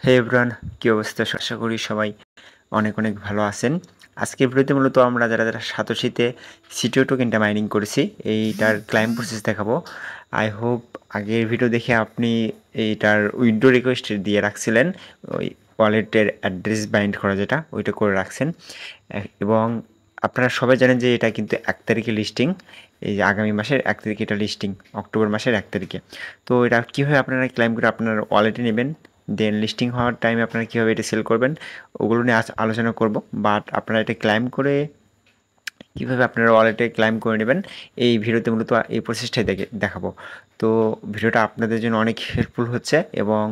হে everyone, কি অবস্থা? আশা করি সবাই অনেক অনেক ভালো আছেন। আজকের ভিডিওতে মূলত আমরা যারা সাতোশিতে সিটিও টোকেনটা মাইনিং করেছি এইটার ক্লাইম প্রসেস দেখাবো। আই হোপ আগের ভিডিও দেখে আপনি এইটার উইথড্র রিকোয়েস্ট দিয়ে রাখছিলেন, ওই ওয়ালেটের অ্যাড্রেস বাইন্ড করা যেটা ওইটা করে রাখছেন। এবং আপনারা সবাই জানেন যে এটা কিন্তু 1 তারিখে লিস্টিং, এই যে আগামী মাসের 1 তারিখে এটা লিস্টিং, অক্টোবর মাসের 1 তারিখে। তো এটা কীভাবে আপনারা ক্লাইম করে আপনার ওয়ালেটে নেবেন, দেন লিস্টিং হওয়ার টাইমে আপনারা কীভাবে এটা সেল করবেন ওগুলো নিয়ে আলোচনা করব। বাট আপনারা এটা ক্লাইম করে কীভাবে আপনারা ওয়ালেটে ক্লাইম করে নেবেন এই ভিডিওতে মূলত এই প্রসেসটাই দেখাবো। তো ভিডিওটা আপনাদের জন্য অনেক হেল্পফুল হচ্ছে, এবং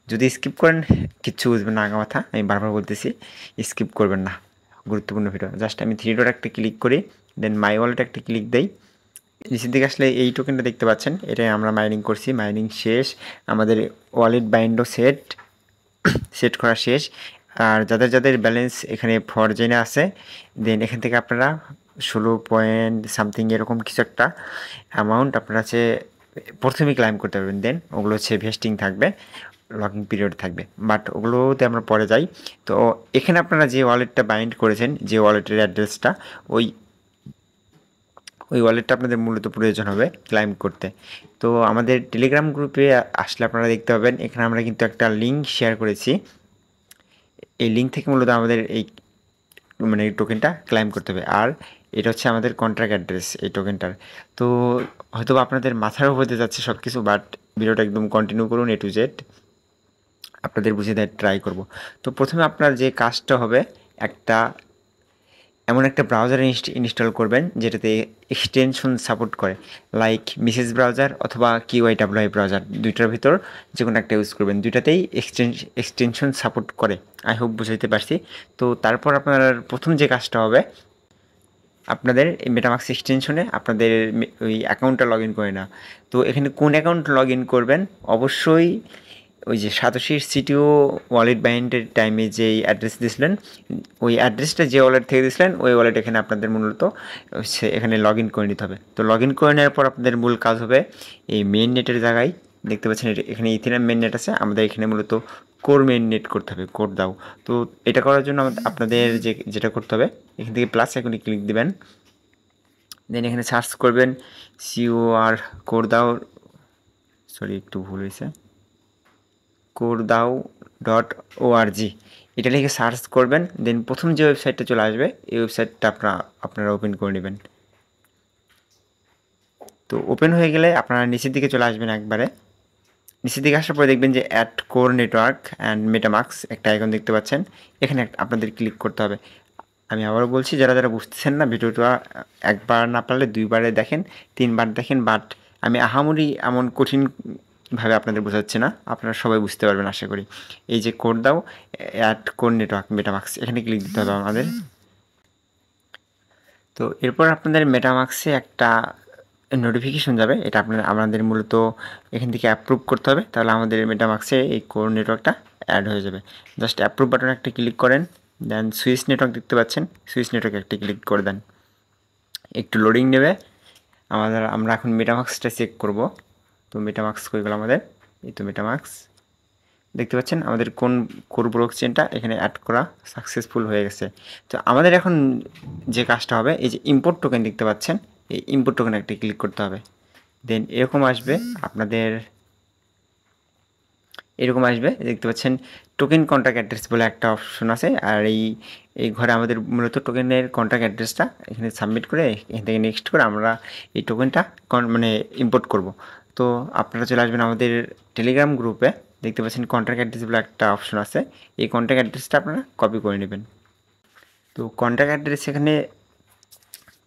যদি স্কিপ করেন কিচ্ছু বুঝবেন না। আগা মাথা আমি বারবার বলতেছি, স্কিপ করবেন না, গুরুত্বপূর্ণ ভিডিও। জাস্ট আমি 3 ডট একটা ক্লিক করি, দেন মাই ওয়ালেট একটা ক্লিক দেই। নিচের দিকে আসলে এই টোকেনটা দেখতে পাচ্ছেন, এটাই আমরা মাইনিং করছি। মাইনিং শেষ, আমাদের ওয়ালেট বাইন্ডও সেট করা শেষ। আর যাদের যাদের ব্যালেন্স এখানে ফরজেনে আছে, দেন এখান থেকে আপনারা 16 পয়েন্ট সামথিং এরকম কিছু একটা অ্যামাউন্ট আপনারা হচ্ছে প্রথমেই ক্লাইম করতে পারবেন। দেন ওগুলো হচ্ছে ভেস্টিং থাকবে, লগিং পিরিয়ড থাকবে, বাট ওগুলোতে আমরা পরে যাই। তো এখানে আপনারা যে ওয়ালেটটা বাইন্ড করেছেন, যে ওয়ালেটের অ্যাড্রেসটা, ওই ওয়ালেটটা আপনাদের মূলত প্রয়োজন হবে ক্লাইম করতে। তো আমাদের টেলিগ্রাম গ্রুপে আসলে আপনারা দেখতে পাবেন, এখানে আমরা কিন্তু একটা লিঙ্ক শেয়ার করেছি। এই লিঙ্ক থেকে মূলত আমাদের এই টোকেনটা ক্লাইম করতে হবে। আর এটা হচ্ছে আমাদের কন্ট্রাক্ট অ্যাড্রেস এই টোকেনটার। তো হয়তো আপনাদের মাথার উপর দিয়ে যাচ্ছে সব কিছু, বাট ভিডিওটা একদম কন্টিনিউ করুন, A to Z আপনাদের বুঝিয়ে দেওয়ার ট্রাই করব। তো প্রথমে আপনার যে কাজটা হবে, এমন একটা ব্রাউজার ইনস্টল করবেন যেটাতে এক্সটেনশন সাপোর্ট করে, লাইক মেসেজ ব্রাউজার অথবা QYWI ব্রাউজার, দুইটার ভিতর যে কোনো একটা ইউজ করবেন। দুইটাতেই এক্সটেনশন সাপোর্ট করে। আই হোপ বুঝাইতে পারছি। তো তারপর আপনার প্রথম যে কাজটা হবে, আপনাদের এই মেটামাক্স এক্সটেনশনে আপনাদের ওই অ্যাকাউন্টটা লগ ইন করে না। তো এখানে কোন অ্যাকাউন্ট লগ ইন করবেন, অবশ্যই ওই যে সাতোশির সিটিও ওয়ালেট বাইন্ডের টাইমে যেই অ্যাড্রেস দিয়েছিলেন, ওই অ্যাড্রেসটা যে ওয়ালেট থেকে দিয়েছিলেন ওই ওয়ালেট এখানে আপনাদের মূলত এখানে লগ ইন করে নিতে হবে। তো লগ ইন করে নেওয়ার পর আপনাদের মূল কাজ হবে এই মেইন নেটের জায়গায় দেখতে পাচ্ছেন এখানে ইথিরিয়াম মেইন নেট আছে, আমাদের এখানে মূলত কোর মেইন নেট করতে হবে, কোর দাও। তো এটা করার জন্য আপনাদের যেটা করতে হবে, এখান থেকে প্লাস এখনই ক্লিক দেবেন, দেন এখানে সার্চ করবেন কোর দাও, সরি একটু ভুল হয়েছে, CoreDAO.org এটা লিখে সার্চ করবেন। দেন প্রথম যে ওয়েবসাইটটা চলে আসবে এই ওয়েবসাইটটা আপনারা ওপেন করে নেবেন। তো ওপেন হয়ে গেলে আপনারা নিচের দিকে চলে আসবেন। একবারে নিচের দিকে আসার পরে দেখবেন যে at core network and MetaMask একটা আইকন দেখতে পাচ্ছেন, এখানে আপনাদের ক্লিক করতে হবে। আমি আবারও বলছি, যারা বুঝতেছেন না, ভিডিওটা একবার না পারলে 2 বারে দেখেন, 3 বার দেখেন, বাট আমি আহামরি এমন কঠিনভাবে আপনাদের বোঝাচ্ছি না, আপনারা সবাই বুঝতে পারবেন আশা করি। এই যে কোড দাও অ্যাট কোর নেটওয়ার্ক মেটামাক্স, এখানে ক্লিক দিতে হবে আমাদের। তো এরপর আপনাদের মেটামাক্সে একটা নোটিফিকেশন যাবে, এটা আমাদের মূলত এখান থেকে অ্যাপ্রুভ করতে হবে, তাহলে আমাদের মেটামাক্সে এই কোর নেটওয়ার্কটা অ্যাড হয়ে যাবে। জাস্ট অ্যাপ্রুভ বাটনে একটা ক্লিক করেন, দেন সুইচ নেটওয়ার্ক দেখতে পাচ্ছেন, সুইচ নেটওয়ার্কে একটা ক্লিক করে দেন। একটু লোডিং নেবে আমরা এখন মেটামাক্সটা চেক করব। তো মেটামাক্স হয়ে গেল আমাদের, এই তো মেটামাক্স দেখতে পাচ্ছেন আমাদের কোর ব্লকচেনটা এখানে অ্যাড করা সাকসেসফুল হয়ে গেছে। তো আমাদের এখন যে কাজটা হবে, এই যে ইম্পোর্ট টোকেন দেখতে পাচ্ছেন, এই ইম্পোর্ট টোকেনে একটা ক্লিক করতে হবে। দেন এরকম আসবে দেখতে পাচ্ছেন টোকেন কন্ট্রাক্ট অ্যাড্রেস বলে একটা অপশন আছে। আর এই ঘরে আমাদের মূলত টোকেনের কন্ট্রাক্ট অ্যাড্রেসটা এখানে সাবমিট করে এখান থেকে নেক্সট করে আমরা এই টোকেনটা ইম্পোর্ট করব। তো আপনারা চলে আসবেন আমাদের টেলিগ্রাম গ্রুপে, দেখতে পাচ্ছেন কন্ট্রাক্ট অ্যাড্রেস বলে একটা অপশন আছে, এই কন্ট্রাক্ট অ্যাড্রেসটা আপনারা কপি করে নেবেন। তো কন্ট্রাক্ট অ্যাড্রেস এখানে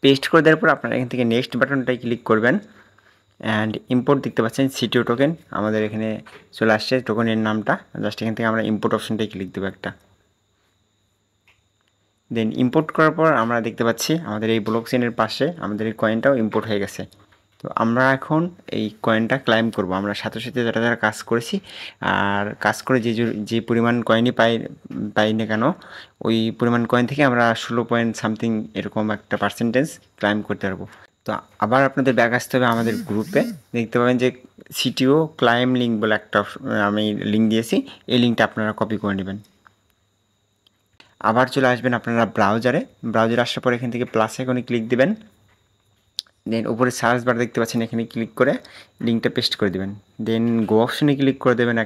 পেস্ট করে দেওয়ার পর আপনারা এখান থেকে নেক্সট বাটনটাই ক্লিক করবেন, অ্যান্ড ইম্পোর্ট দেখতে পাচ্ছেন সিটিও টোকেন আমাদের এখানে চলে আসছে, টোকেনের নামটা। জাস্ট এখান থেকে আমরা ইম্পোর্ট অপশনটাই ক্লিক দেবো একটা। দেন ইম্পোর্ট করার পর আমরা দেখতে পাচ্ছি আমাদের এই ব্লকচেনের পাশে আমাদের এই কয়েনটাও ইম্পোর্ট হয়ে গেছে। তো আমরা এখন এই কয়েনটা ক্লাইম করব। আমরা সাথে সাথে যারা কাজ করেছি আর কাজ করে যে পরিমাণ কয়েনই পাই না কেন, ওই পরিমাণ কয়েন থেকে আমরা 16 পয়েন্ট সামথিং এরকম একটা পার্সেন্টেজ ক্লাইম করতে পারবো। তো আবার আপনাদের ব্যাক আসতে হবে আমাদের গ্রুপে, দেখতে পাবেন যে সিটিও ক্লাইম লিঙ্ক বলে একটা আমি লিঙ্ক দিয়েছি, এই লিঙ্কটা আপনারা কপি করে নেবেন। আবার চলে আসবেন আপনারা ব্রাউজারে আসার পর এখান থেকে প্লাস আইকনে ক্লিক দিবেন, দেন উপরে সার্চ বার দেখতে পাচ্ছেন, এখানে ক্লিক করে লিঙ্কটা পেস্ট করে দেবেন, দেন গো অপশনে ক্লিক করে দেবেন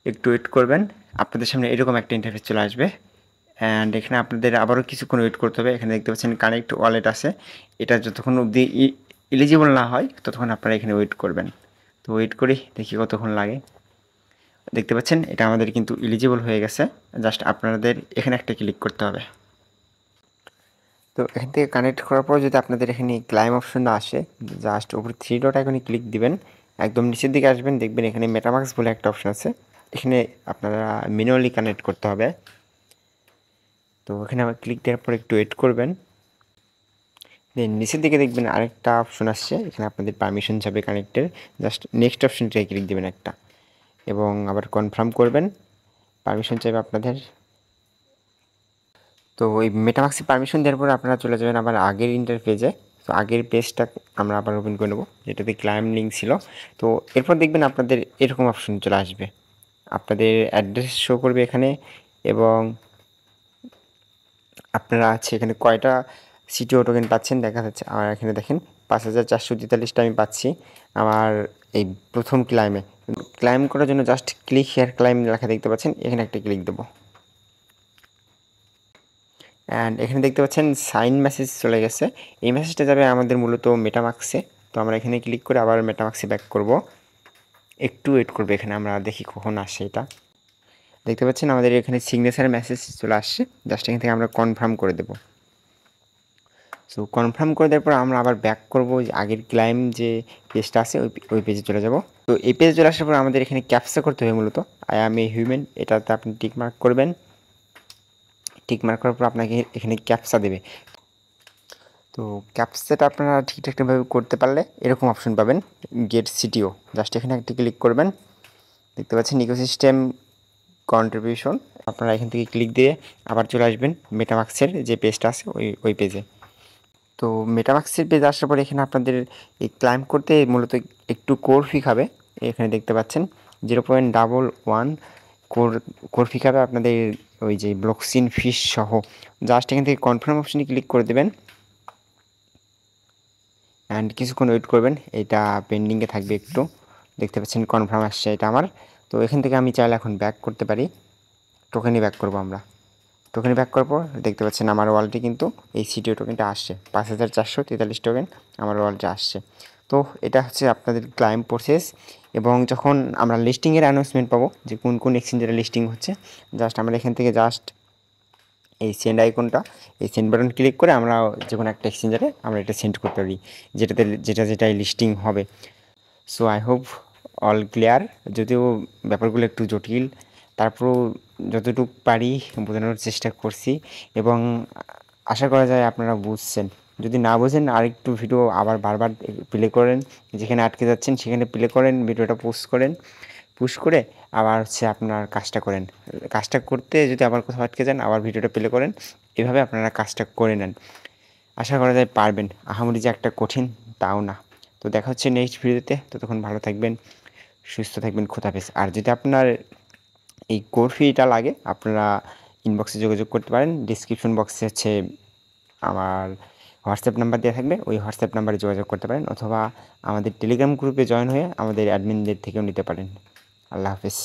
একটু ওয়েট করবেন, আপনাদের সামনে এরকম একটা ইন্টারফেস চলে আসবে। অ্যান্ড এখানে আপনাদের আবারও কিছুক্ষণ ওয়েট করতে হবে। এখানে দেখতে পাচ্ছেন কানেক্ট ওয়ালেট আছে, এটা যতক্ষণ অবধি এলিজিবল না হয় ততক্ষণ আপনারা এখানে ওয়েট করবেন। তো ওয়েট করি, দেখি কতক্ষণ লাগে। দেখতে পাচ্ছেন এটা আমাদের কিন্তু এলিজিবল হয়ে গেছে, জাস্ট আপনাদের এখানে একটা ক্লিক করতে হবে। তো এখান থেকে কানেক্ট করার পর যদি আপনাদের এখানে ক্লাইম অপশন আসে, জাস্ট উপরে 3 ডট আইকনে ক্লিক দিবেন, একদম নিচের দিকে আসবেন, দেখবেন এখানে মেটামাক্স বলে একটা অপশন আছে, এখানে আপনারা ম্যানুয়ালি কানেক্ট করতে হবে। তো এখানে আবার ক্লিক দেওয়ার পর একটু ওয়েট করবেন, দেন নিচের দিকে দেখবেন আরেকটা অপশন আসছে, এখানে আপনাদের পারমিশন যাবে কানেক্টের, জাস্ট নেক্সট অপশনটায় ক্লিক দেবেন একটা, এবং আবার কনফার্ম করবেন, পারমিশন চাইবে আপনাদের। তো ওই মেটামাক্সে পারমিশন দেওয়ার পর আপনারা চলে যাবেন আবার আগের ইন্টারফেসে। তো আগের পেজটা আমরা আবার ওপেন করে নেব, যেটাতে ক্লাইম লিঙ্ক ছিল। তো এরপর দেখবেন আপনাদের এরকম অপশন চলে আসবে, আপনাদের অ্যাড্রেস শো করবে এখানে, এবং আপনারা আছে এখানে কয়টা সিটিও টোকেন পাচ্ছেন দেখা যাচ্ছে। আমার এখানে দেখেন 5443টা আমি পাচ্ছি আমার এই প্রথম ক্লাইম করার জন্য জাস্ট ক্লিক হেয়ার ক্লাইম লেখা দেখতে পাচ্ছেন, এখানে একটা ক্লিক দেবো। অ্যান্ড এখানে দেখতে পাচ্ছেন সাইন মেসেজ চলে গেছে, এই মেসেজটা যাবে আমাদের মূলত মেটামাক্সে। তো আমরা এখানে ক্লিক করে আবার মেটামাক্সে ব্যাক করব, একটু ওয়েট করবো, এখানে আমরা দেখি কখন আসে এটা। দেখতে পাচ্ছেন আমাদের এখানে সিগনেচার মেসেজ চলে আসছে, জাস্ট এখান থেকে আমরা কনফার্ম করে দেবো। সো কনফার্ম করে দেওয়ার পর আমরা আবার ব্যাক করবো, আগের ক্লাইম যে পেজটা আছে ওই পেজে চলে যাব। তো এই পেজে চলে আসার পর আমাদের এখানে ক্যাপচা করতে হবে মূলত, আই অ্যাম এ হিউম্যান, এটাতে আপনি টিক মার্ক করবেন। টিক মার্ক করার পর আপনাকে এখানে ক্যাপচা দেবে। তো ক্যাপচাটা আপনারা ঠিকঠাকভাবে করতে পারলে এরকম অপশন পাবেন, গেট সিটিও, জাস্ট এখানে একটা ক্লিক করবেন। দেখতে পাচ্ছেন ইকোসিস্টেম কন্ট্রিবিউশন, আপনারা এখান থেকে ক্লিক দিয়ে আবার চলে আসবেন মেটামাক্সের যে পেজটা আছে ওই পেজে। তো মেটামাক্সের পেজ আসার পরে এখানে আপনাদের এই ক্লাইম করতে মূলত একটু কোর ফি খাবে, এখানে দেখতে পাচ্ছেন 0.11 কোর ফি খাবে আপনাদের ওই যে ব্লকচেইন ফিস সহ। জাস্ট এখান থেকে কনফার্ম অপশনে ক্লিক করে দেবেন, অ্যান্ড কিছুক্ষণ ওয়েট করবেন, এটা পেন্ডিংয়ে থাকবে একটু। দেখতে পাচ্ছেন কনফার্ম আসছে এটা আমার। তো এখান থেকে আমি চাইলে এখন ব্যাক করতে পারি, টোকেনে ব্যাক করবো আমরা। টোকেনে ব্যাক করার পর দেখতে পাচ্ছেন আমার ওয়ালেটে কিন্তু এই সিটিও টোকেনটা আসছে, 5443 টোকেন আমার ওয়ালেটে আসছে। তো এটা হচ্ছে আপনাদের ক্লাইম প্রসেস। এবং যখন আমরা লিস্টিংয়ের অ্যানাউন্সমেন্ট পাবো যে কোন কোন এক্সচেঞ্জের লিস্টিং হচ্ছে, জাস্ট আমরা এখান থেকে জাস্ট এই সেন্ড আইকনটা, এই সেন্ড বাটন ক্লিক করে আমরা যে কোনো একটা এক্সচেঞ্জারে আমরা এটা সেন্ড করতে পারি, যেটাই লিস্টিং হবে। So I hope all clear, যদিও ব্যাপারগুলো একটু জটিল, তারপরেও যতটুকু পারি বোঝানোর চেষ্টা করছি, এবং আশা করা যায় আপনারা বুঝছেন। যদি না বোঝেন আরেকটু ভিডিও আবার বারবার প্লে করেন, যেখানে আটকে যাচ্ছেন সেখানে প্লে করেন, ভিডিওটা পুশ করে আবার হচ্ছে আপনার কাজটা করেন। কাজটা করতে যদি আবার কোথাও আটকে যান আবার ভিডিওটা প্লে করেন, এভাবে আপনারা কাজটা করে নেন। আশা করা যায় পারবেন, আহামরি যে একটা কঠিন তাও না। তো দেখা হচ্ছে নেক্সট ভিডিওতে, ততক্ষণ ভালো থাকবেন, সুস্থ থাকবেন, খোদা হাফেজ। আর যদি আপনার এই কোর ফিটা লাগে আপনারা ইনবক্সে যোগাযোগ করতে পারেন, ডিসক্রিপশন বক্সে হচ্ছে আমার হোয়াটসঅ্যাপ নাম্বার দেওয়া থাকবে, ওই হোয়াটসঅ্যাপ নাম্বারে যোগাযোগ করতে পারেন, অথবা আমাদের টেলিগ্রাম গ্রুপে জয়েন হয়ে আমাদের অ্যাডমিনদের থেকেও নিতে পারেন। আল্লাহ হাফেজ।